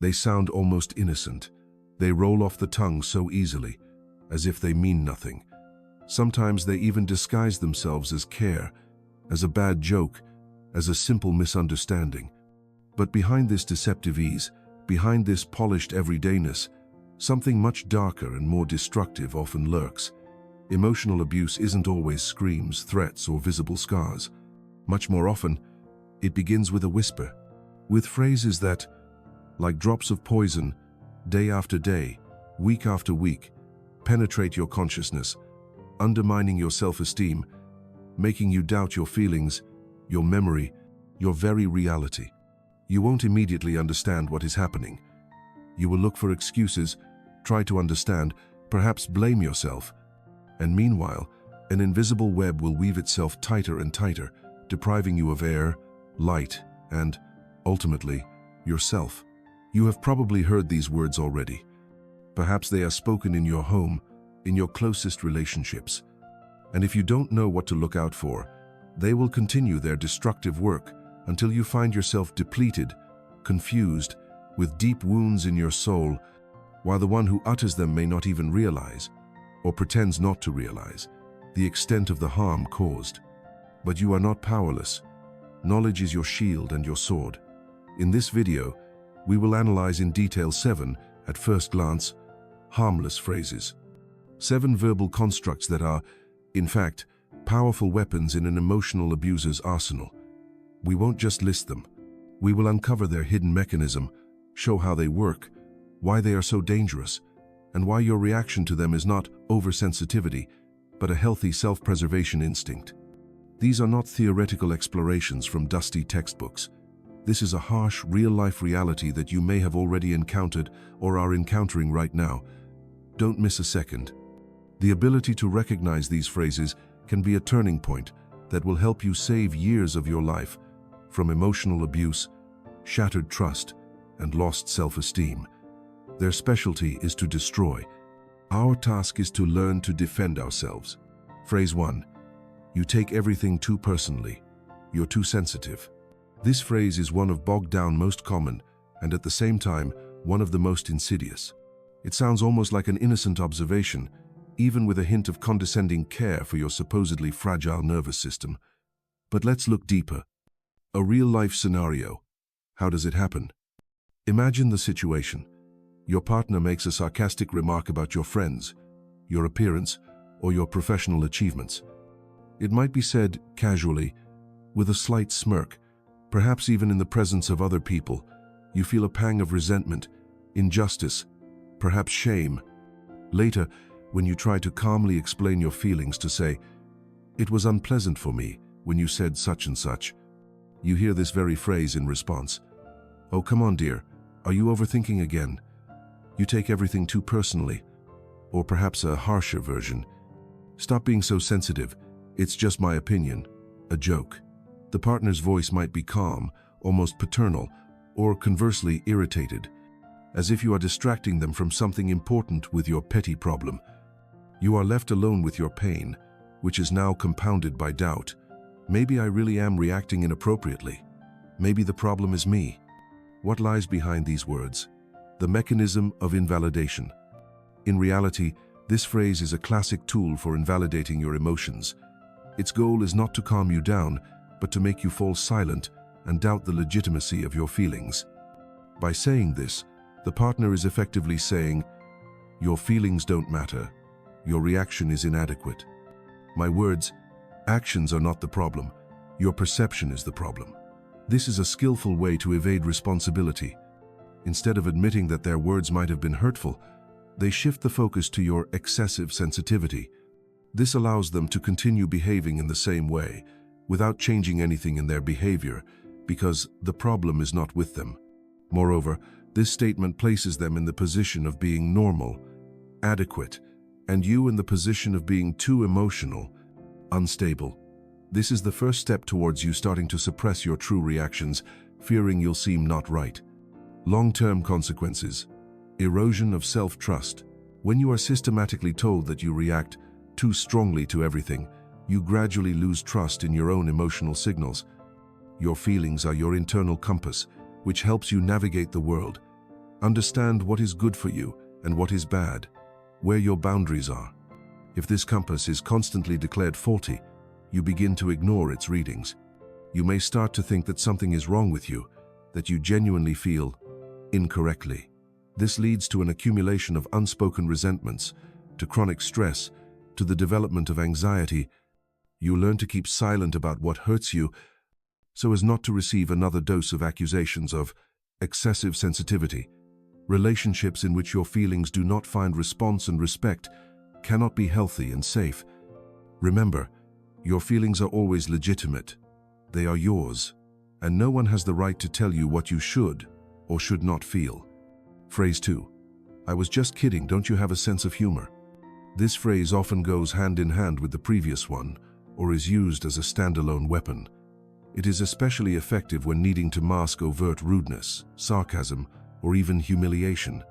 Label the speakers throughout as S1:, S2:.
S1: They sound almost innocent. They roll off the tongue so easily, as if they mean nothing. Sometimes they even disguise themselves as care, as a bad joke, as a simple misunderstanding. But behind this deceptive ease, behind this polished everydayness, something much darker and more destructive often lurks. Emotional abuse isn't always screams, threats, or visible scars. Much more often, it begins with a whisper, with phrases that, like drops of poison, day after day, week after week, penetrate your consciousness, undermining your self-esteem, making you doubt your feelings, your memory, your very reality. You won't immediately understand what is happening. You will look for excuses, try to understand, perhaps blame yourself. And meanwhile, an invisible web will weave itself tighter and tighter, depriving you of air, light, and, ultimately, yourself. You have probably heard these words already. Perhaps they are spoken in your home, in your closest relationships. And if you don't know what to look out for, they will continue their destructive work until you find yourself depleted, confused, with deep wounds in your soul, while the one who utters them may not even realize, or pretends not to realize, the extent of the harm caused. But you are not powerless. Knowledge is your shield and your sword. In this video, we will analyze in detail 7, at first glance, harmless phrases. 7 verbal constructs that are, in fact, powerful weapons in an emotional abuser's arsenal. We won't just list them. We will uncover their hidden mechanism, show how they work, why they are so dangerous, and why your reaction to them is not oversensitivity, but a healthy self-preservation instinct. These are not theoretical explorations from dusty textbooks. This is a harsh, real-life reality that you may have already encountered or are encountering right now. Don't miss a second. The ability to recognize these phrases can be a turning point that will help you save years of your life from emotional abuse, shattered trust, and lost self-esteem. Their specialty is to destroy. Our task is to learn to defend ourselves. Phrase 1. You take everything too personally. You're too sensitive. This phrase is one of bogged down most common, and at the same time, one of the most insidious. It sounds almost like an innocent observation, even with a hint of condescending care for your supposedly fragile nervous system. But let's look deeper. A real-life scenario. How does it happen? Imagine the situation. Your partner makes a sarcastic remark about your friends, your appearance, or your professional achievements. It might be said casually, with a slight smirk, perhaps even in the presence of other people. You feel a pang of resentment, injustice, perhaps shame. Later, when you try to calmly explain your feelings, to say, "It was unpleasant for me when you said such and such," you hear this very phrase in response. "Oh, come on, dear. Are you overthinking again? You take everything too personally." Or perhaps a harsher version. "Stop being so sensitive. It's just my opinion." A joke. The partner's voice might be calm, almost paternal, or conversely irritated, as if you are distracting them from something important with your petty problem. You are left alone with your pain, which is now compounded by doubt. Maybe I really am reacting inappropriately. Maybe the problem is me. What lies behind these words? The mechanism of invalidation. In reality, this phrase is a classic tool for invalidating your emotions. Its goal is not to calm you down, but to make you fall silent and doubt the legitimacy of your feelings. By saying this, the partner is effectively saying, "Your feelings don't matter. Your reaction is inadequate. My words, actions are not the problem. Your perception is the problem." This is a skillful way to evade responsibility. Instead of admitting that their words might have been hurtful, they shift the focus to your excessive sensitivity. This allows them to continue behaving in the same way, without changing anything in their behavior, because the problem is not with them. Moreover, this statement places them in the position of being normal, adequate, and you in the position of being too emotional, unstable. This is the first step towards you starting to suppress your true reactions, fearing you'll seem not right. Long-term consequences. Erosion of self-trust. When you are systematically told that you react too strongly to everything, you gradually lose trust in your own emotional signals. Your feelings are your internal compass, which helps you navigate the world. Understand what is good for you and what is bad, where your boundaries are. If this compass is constantly declared faulty, you begin to ignore its readings. You may start to think that something is wrong with you, that you genuinely feel incorrectly. This leads to an accumulation of unspoken resentments, to chronic stress, to the development of anxiety. You learn to keep silent about what hurts you so as not to receive another dose of accusations of excessive sensitivity. Relationships in which your feelings do not find response and respect cannot be healthy and safe. Remember, your feelings are always legitimate. They are yours, and no one has the right to tell you what you should or should not feel. Phrase 2. I was just kidding, don't you have a sense of humor? This phrase often goes hand in hand with the previous one, or is used as a standalone weapon. It is especially effective when needing to mask overt rudeness, sarcasm, or even humiliation.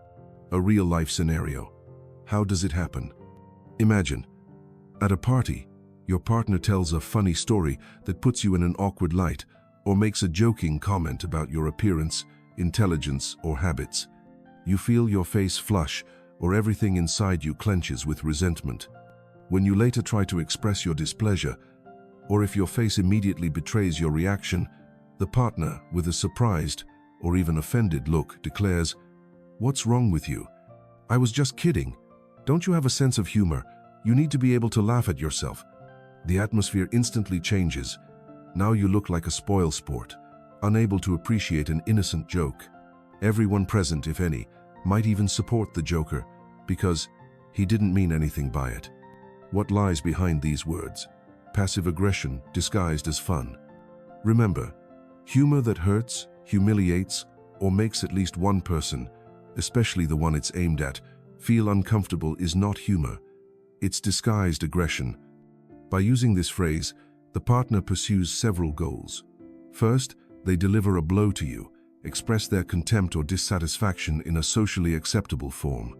S1: A real-life scenario. How does it happen? Imagine, at a party, your partner tells a funny story that puts you in an awkward light, or makes a joking comment about your appearance, intelligence, or habits. You feel your face flush, or everything inside you clenches with resentment. When you later try to express your displeasure, or if your face immediately betrays your reaction, the partner, with a surprised or even offended look, declares, "What's wrong with you? I was just kidding. Don't you have a sense of humor? You need to be able to laugh at yourself." The atmosphere instantly changes. Now you look like a spoilsport, unable to appreciate an innocent joke. Everyone present, if any, might even support the joker because he didn't mean anything by it. What lies behind these words? Passive aggression disguised as fun. Remember, humor that hurts, humiliates, or makes at least one person, especially the one it's aimed at, feel uncomfortable is not humor. It's disguised aggression. By using this phrase, the partner pursues several goals. First, they deliver a blow to you, express their contempt or dissatisfaction in a socially acceptable form.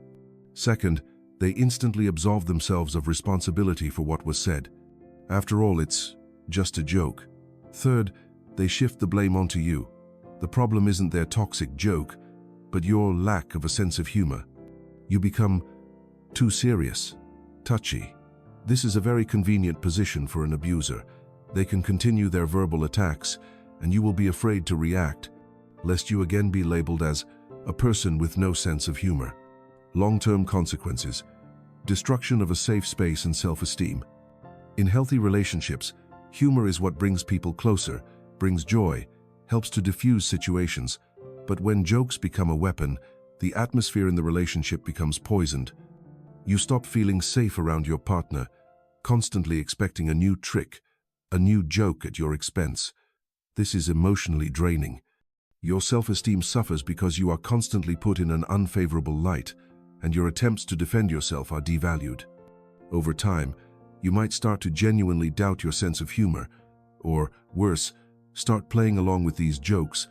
S1: Second, they instantly absolve themselves of responsibility for what was said. After all, it's just a joke. Third, they shift the blame onto you. The problem isn't their toxic joke, but your lack of a sense of humor. You become too serious, touchy. This is a very convenient position for an abuser. They can continue their verbal attacks, and you will be afraid to react, lest you again be labeled as a person with no sense of humor. Long-term consequences: destruction of a safe space and self-esteem. In healthy relationships, humor is what brings people closer, brings joy, helps to diffuse situations. But when jokes become a weapon, the atmosphere in the relationship becomes poisoned. You stop feeling safe around your partner, constantly expecting a new trick, a new joke at your expense. This is emotionally draining. Your self-esteem suffers because you are constantly put in an unfavorable light, and your attempts to defend yourself are devalued. Over time, you might start to genuinely doubt your sense of humor, or, worse, start playing along with these jokes,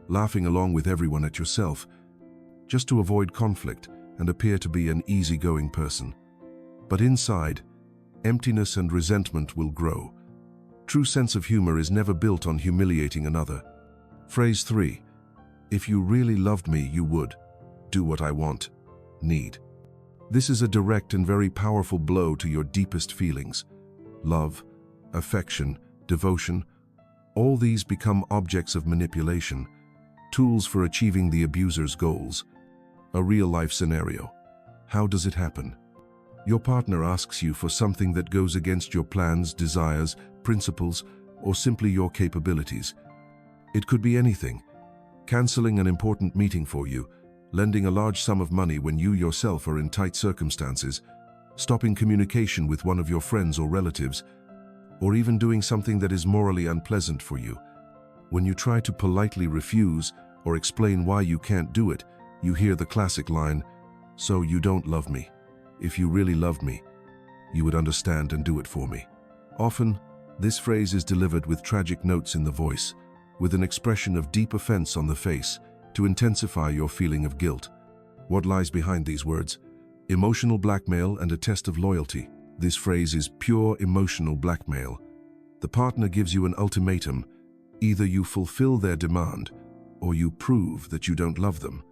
S1: laughing along with everyone at yourself, just to avoid conflict and appear to be an easygoing person. But inside, emptiness and resentment will grow. True sense of humor is never built on humiliating another. Phrase 3. If you really loved me, you would do what I want, need. This is a direct and very powerful blow to your deepest feelings. Love, affection, devotion, all these become objects of manipulation, tools for achieving the abuser's goals. A real-life scenario. How does it happen? Your partner asks you for something that goes against your plans, desires, principles, or simply your capabilities. It could be anything: canceling an important meeting for you, lending a large sum of money when you yourself are in tight circumstances, stopping communication with one of your friends or relatives, or even doing something that is morally unpleasant for you. When you try to politely refuse or explain why you can't do it, you hear the classic line, "So you don't love me. If you really loved me, you would understand and do it for me." Often, this phrase is delivered with tragic notes in the voice, with an expression of deep offense on the face, to intensify your feeling of guilt. What lies behind these words? Emotional blackmail and a test of loyalty. This phrase is pure emotional blackmail. The partner gives you an ultimatum: either you fulfill their demand, or you prove that you don't love them.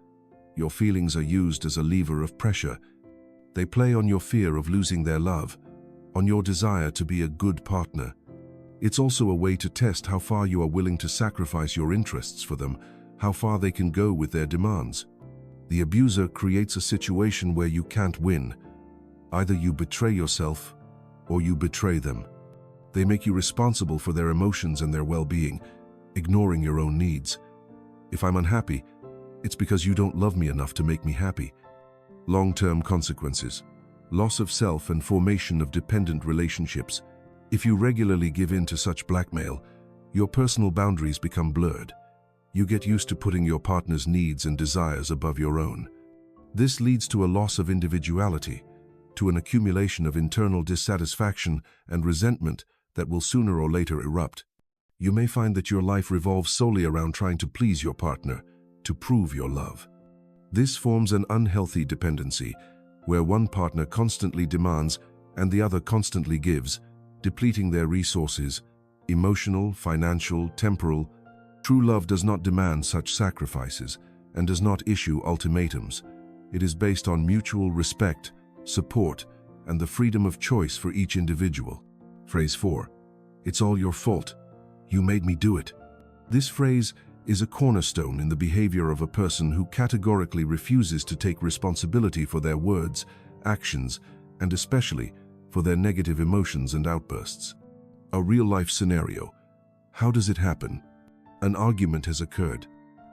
S1: Your feelings are used as a lever of pressure. They play on your fear of losing their love, on your desire to be a good partner. It's also a way to test how far you are willing to sacrifice your interests for them, how far they can go with their demands. The abuser creates a situation where you can't win. Either you betray yourself or you betray them. They make you responsible for their emotions and their well-being, ignoring your own needs. If I'm unhappy, it's because you don't love me enough to make me happy. Long-term consequences: loss of self and formation of dependent relationships. If you regularly give in to such blackmail, your personal boundaries become blurred. You get used to putting your partner's needs and desires above your own. This leads to a loss of individuality, to an accumulation of internal dissatisfaction and resentment that will sooner or later erupt. You may find that your life revolves solely around trying to please your partner, to prove your love. This forms an unhealthy dependency, where one partner constantly demands and the other constantly gives, depleting their resources, emotional, financial, temporal. True love does not demand such sacrifices and does not issue ultimatums. It is based on mutual respect, support, and the freedom of choice for each individual. Phrase 4. It's all your fault. You made me do it. This phrase is a cornerstone in the behavior of a person who categorically refuses to take responsibility for their words, actions, and especially for their negative emotions and outbursts. A real-life scenario. How does it happen? An argument has occurred.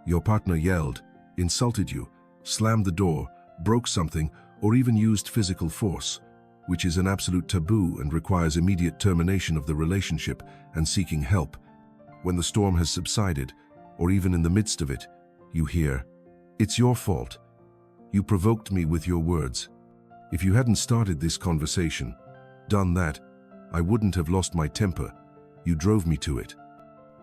S1: Your partner yelled, insulted you, slammed the door, broke something, or even used physical force, which is an absolute taboo and requires immediate termination of the relationship and seeking help. When the storm has subsided, or even in the midst of it, you hear, "It's your fault. You provoked me with your words. If you hadn't started this conversation, done that, I wouldn't have lost my temper. You drove me to it."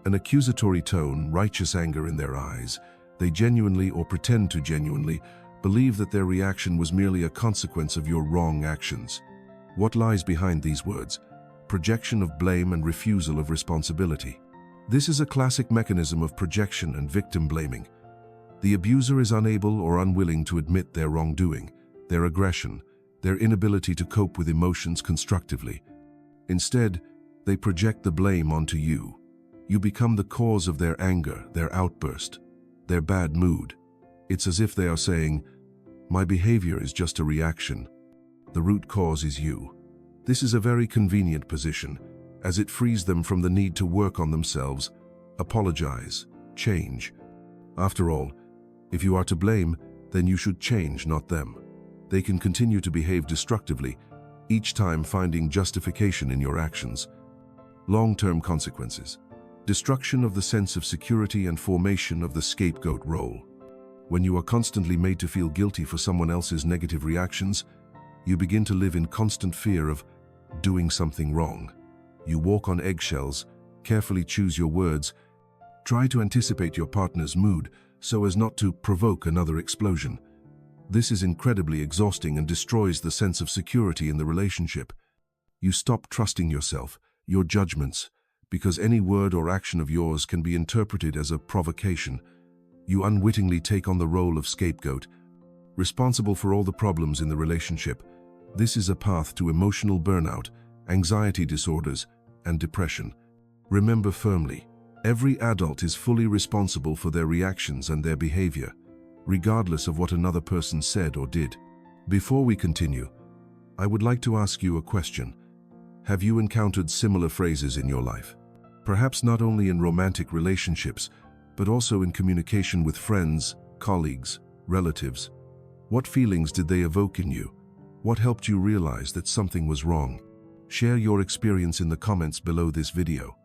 S1: An accusatory tone, righteous anger in their eyes. They genuinely or pretend to genuinely believe that their reaction was merely a consequence of your wrong actions. What lies behind these words? Projection of blame and refusal of responsibility. This is a classic mechanism of projection and victim blaming. The abuser is unable or unwilling to admit their wrongdoing, their aggression, their inability to cope with emotions constructively. Instead, they project the blame onto you. You become the cause of their anger, their outburst, their bad mood. It's as if they are saying, "My behavior is just a reaction. The root cause is you." This is a very convenient position, as it frees them from the need to work on themselves, apologize, change. After all, if you are to blame, then you should change, not them. They can continue to behave destructively, each time finding justification in your actions. Long-term consequences. Destruction of the sense of security and formation of the scapegoat role. When you are constantly made to feel guilty for someone else's negative reactions, you begin to live in constant fear of doing something wrong. You walk on eggshells, carefully choose your words, try to anticipate your partner's mood so as not to provoke another explosion. This is incredibly exhausting and destroys the sense of security in the relationship. You stop trusting yourself, your judgments, because any word or action of yours can be interpreted as a provocation. You unwittingly take on the role of scapegoat, responsible for all the problems in the relationship. This is a path to emotional burnout, anxiety disorders, and depression. Remember firmly, every adult is fully responsible for their reactions and their behavior, regardless of what another person said or did. Before we continue, I would like to ask you a question. Have you encountered similar phrases in your life? Perhaps not only in romantic relationships, but also in communication with friends, colleagues, relatives. What feelings did they evoke in you? What helped you realize that something was wrong? Share your experience in the comments below this video.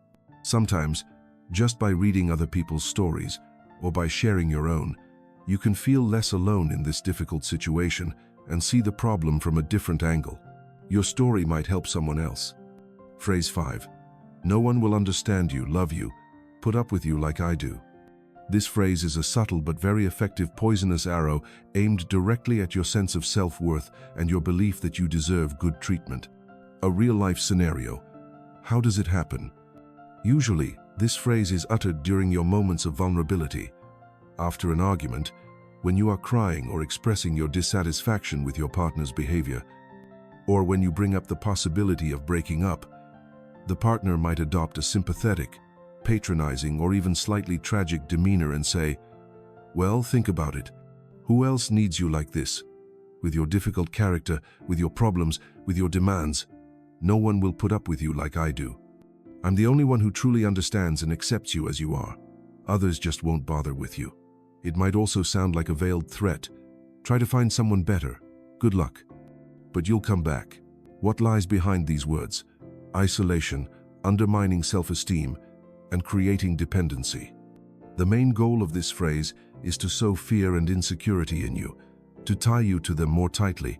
S1: Sometimes, just by reading other people's stories, or by sharing your own, you can feel less alone in this difficult situation and see the problem from a different angle. Your story might help someone else. Phrase 5. No one will understand you, love you, put up with you like I do. This phrase is a subtle but very effective poisonous arrow aimed directly at your sense of self-worth and your belief that you deserve good treatment. A real-life scenario. How does it happen? Usually, this phrase is uttered during your moments of vulnerability. After an argument, When you are crying or expressing your dissatisfaction with your partner's behavior, or when you bring up the possibility of breaking up, the partner might adopt a sympathetic, patronizing, or even slightly tragic demeanor and say, "Well, think about it. Who else needs you like this? With your difficult character, with your problems, with your demands, no one will put up with you like I do. I'm the only one who truly understands and accepts you as you are. Others just won't bother with you." It might also sound like a veiled threat. Try to find someone better. Good luck. But you'll come back. What lies behind these words? Isolation, undermining self-esteem, and creating dependency. The main goal of this phrase is to sow fear and insecurity in you, to tie you to them more tightly.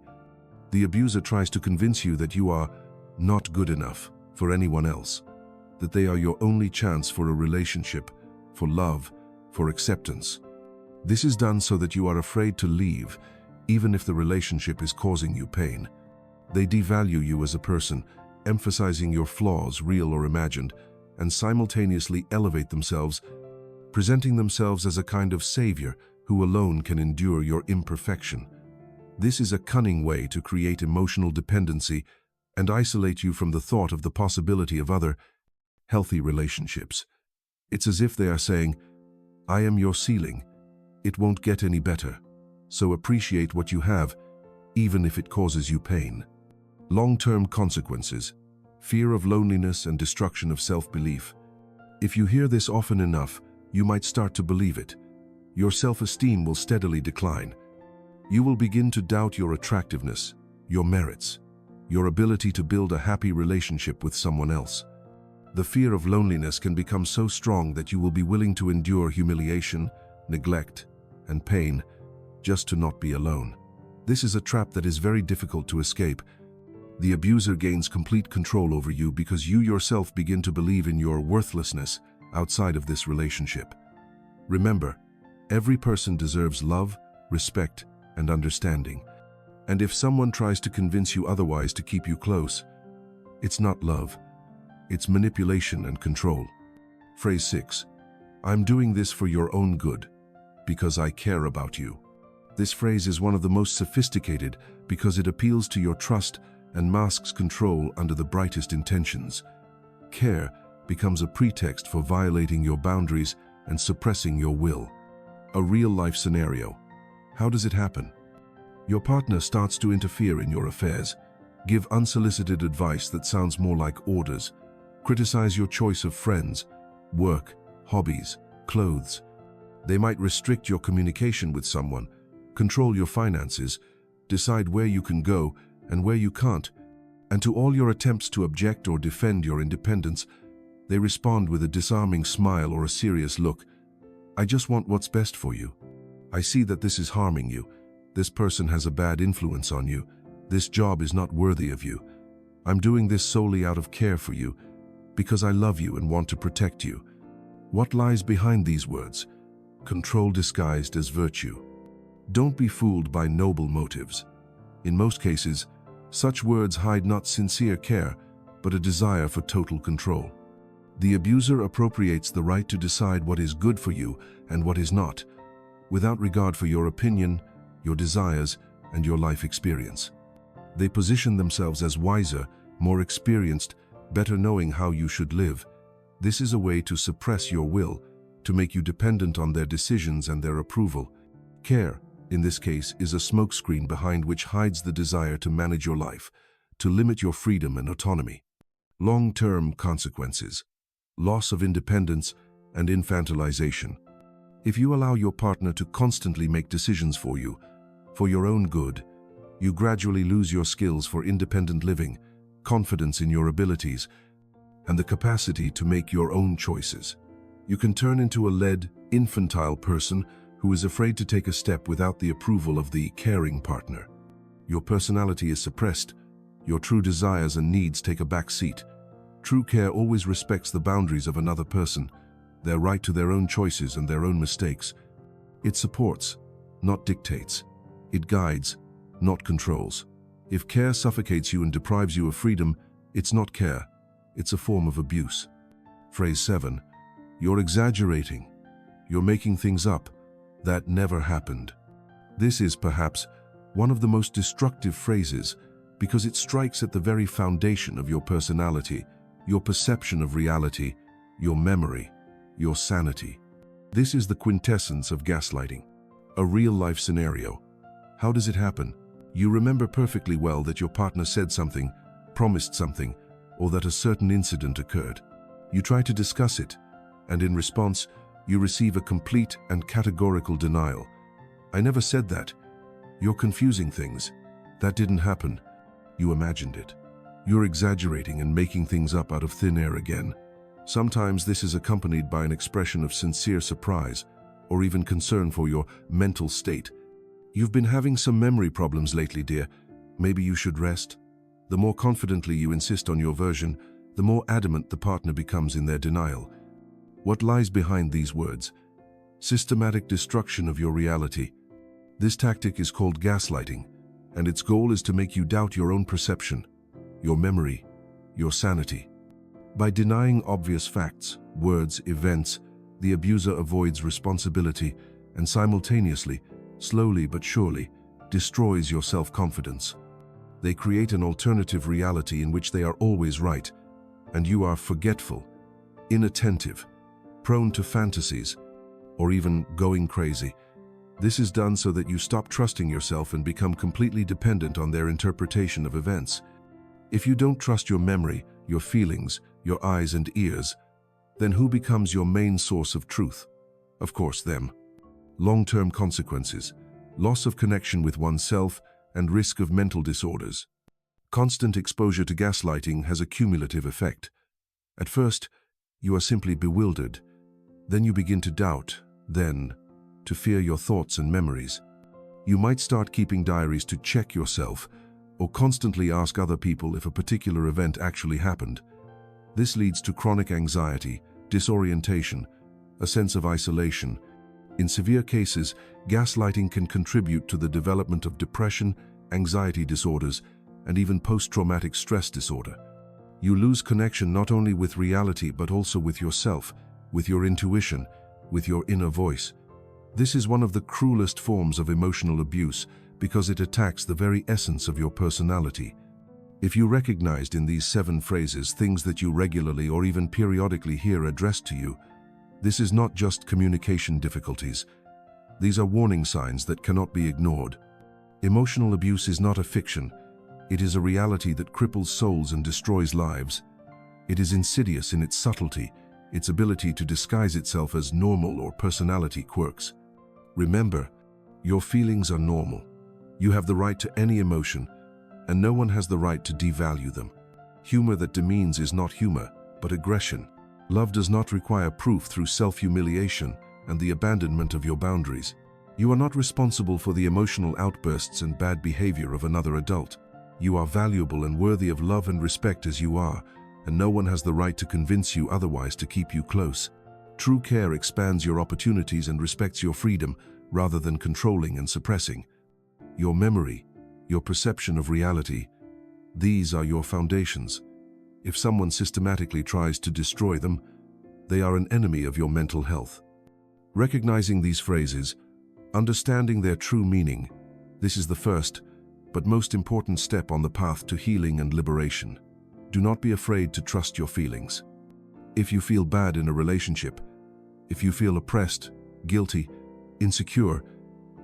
S1: The abuser tries to convince you that you are not good enough for anyone else, that they are your only chance for a relationship, for love, for acceptance. This is done so that you are afraid to leave, even if the relationship is causing you pain. They devalue you as a person, emphasizing your flaws, real or imagined, and simultaneously elevate themselves, presenting themselves as a kind of savior who alone can endure your imperfection. This is a cunning way to create emotional dependency and isolate you from the thought of the possibility of other, healthy relationships. It's as if they are saying, "I am your ceiling. It won't get any better, so appreciate what you have, even if it causes you pain." Long-term consequences, fear of loneliness and destruction of self-belief. If you hear this often enough, you might start to believe it. Your self-esteem will steadily decline. You will begin to doubt your attractiveness, your merits, your ability to build a happy relationship with someone else. The fear of loneliness can become so strong that you will be willing to endure humiliation, neglect, and pain just to not be alone. This is a trap that is very difficult to escape. The abuser gains complete control over you because you yourself begin to believe in your worthlessness outside of this relationship. Remember, every person deserves love, respect, and understanding. And if someone tries to convince you otherwise to keep you close, it's not love. It's manipulation and control. Phrase 6. I'm doing this for your own good, because I care about you. This phrase is one of the most sophisticated because it appeals to your trust and masks control under the brightest intentions. Care becomes a pretext for violating your boundaries and suppressing your will. A real-life scenario. How does it happen? Your partner starts to interfere in your affairs, give unsolicited advice that sounds more like orders, criticize your choice of friends, work, hobbies, clothes. They might restrict your communication with someone, control your finances, decide where you can go and where you can't, and to all your attempts to object or defend your independence, they respond with a disarming smile or a serious look. I just want what's best for you. I see that this is harming you. This person has a bad influence on you. This job is not worthy of you. I'm doing this solely out of care for you, because I love you and want to protect you. What lies behind these words? Control disguised as virtue. Don't be fooled by noble motives. In most cases, such words hide not sincere care, but a desire for total control. The abuser appropriates the right to decide what is good for you and what is not, without regard for your opinion, your desires, and your life experience. They position themselves as wiser, more experienced, better knowing how you should live. This is a way to suppress your will, to make you dependent on their decisions and their approval. Care, in this case, is a smokescreen behind which hides the desire to manage your life, to limit your freedom and autonomy. Long-term consequences: loss of independence and infantilization. If you allow your partner to constantly make decisions for you, for your own good, you gradually lose your skills for independent living, confidence in your abilities, and the capacity to make your own choices. You can turn into a led, infantile person who is afraid to take a step without the approval of the caring partner. Your personality is suppressed. Your true desires and needs take a back seat. True care always respects the boundaries of another person, their right to their own choices and their own mistakes. It supports, not dictates. It guides, not controls. If care suffocates you and deprives you of freedom, it's not care. It's a form of abuse. Phrase 7. You're exaggerating. You're making things up. That never happened. This is perhaps one of the most destructive phrases because it strikes at the very foundation of your personality, your perception of reality, your memory, your sanity. This is the quintessence of gaslighting, a real-life scenario. How does it happen? You remember perfectly well that your partner said something, promised something, or that a certain incident occurred. You try to discuss it, and in response, you receive a complete and categorical denial. "I never said that. You're confusing things. That didn't happen. You imagined it." You're exaggerating and making things up out of thin air again. Sometimes this is accompanied by an expression of sincere surprise or even concern for your mental state. "You've been having some memory problems lately, dear. Maybe you should rest." The more confidently you insist on your version, the more adamant the partner becomes in their denial. What lies behind these words? Systematic destruction of your reality. This tactic is called gaslighting, and its goal is to make you doubt your own perception, your memory, your sanity. By denying obvious facts, words, events, the abuser avoids responsibility and simultaneously, slowly but surely, destroys your self-confidence. They create an alternative reality in which they are always right, and you are forgetful, inattentive, prone to fantasies, or even going crazy. This is done so that you stop trusting yourself and become completely dependent on their interpretation of events. If you don't trust your memory, your feelings, your eyes and ears, then who becomes your main source of truth? Of course, them. Long-term consequences, loss of connection with oneself, and risk of mental disorders. Constant exposure to gaslighting has a cumulative effect. At first, you are simply bewildered. Then you begin to doubt, then to fear your thoughts and memories. You might start keeping diaries to check yourself, or constantly ask other people if a particular event actually happened. This leads to chronic anxiety, disorientation, a sense of isolation. In severe cases, gaslighting can contribute to the development of depression, anxiety disorders, and even post-traumatic stress disorder. You lose connection not only with reality but also with yourself, with your intuition, with your inner voice. This is one of the cruelest forms of emotional abuse because it attacks the very essence of your personality. If you recognized in these 7 phrases things that you regularly or even periodically hear addressed to you, this is not just communication difficulties. These are warning signs that cannot be ignored. Emotional abuse is not a fiction. It is a reality that cripples souls and destroys lives. It is insidious in its subtlety, its ability to disguise itself as normal or personality quirks. Remember, your feelings are normal. You have the right to any emotion, and no one has the right to devalue them. Humor that demeans is not humor, but aggression. Love does not require proof through self-humiliation and the abandonment of your boundaries. You are not responsible for the emotional outbursts and bad behavior of another adult. You are valuable and worthy of love and respect as you are, and no one has the right to convince you otherwise to keep you close. True care expands your opportunities and respects your freedom rather than controlling and suppressing. Your memory, your perception of reality, these are your foundations. If someone systematically tries to destroy them, they are an enemy of your mental health. Recognizing these phrases, understanding their true meaning, this is the first, but most important step on the path to healing and liberation. Do not be afraid to trust your feelings. If you feel bad in a relationship, if you feel oppressed, guilty, insecure,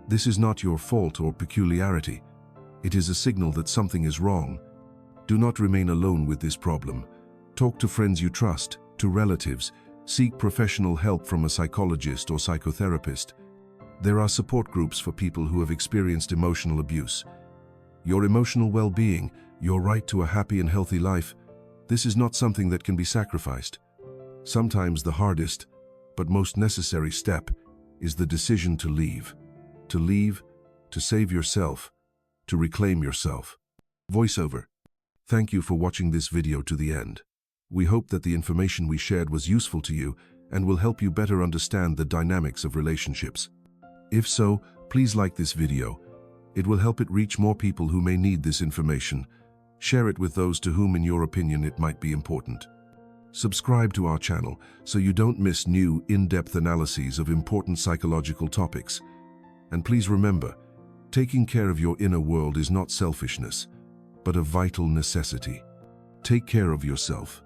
S1: this is not your fault or peculiarity. It is a signal that something is wrong. Do not remain alone with this problem. Talk to friends you trust, to relatives. Seek professional help from a psychologist or psychotherapist. There are support groups for people who have experienced emotional abuse. Your emotional well-being, your right to a happy and healthy life, this is not something that can be sacrificed. Sometimes the hardest, but most necessary step is the decision to leave. To leave, to save yourself, to reclaim yourself. Voiceover. Thank you for watching this video to the end. We hope that the information we shared was useful to you and will help you better understand the dynamics of relationships. If so, please like this video. It will help it reach more people who may need this information. Share it with those to whom, in your opinion, it might be important. Subscribe to our channel so you don't miss new, in-depth analyses of important psychological topics. And please remember, Taking care of your inner world is not selfishness, but a vital necessity. Take care of yourself.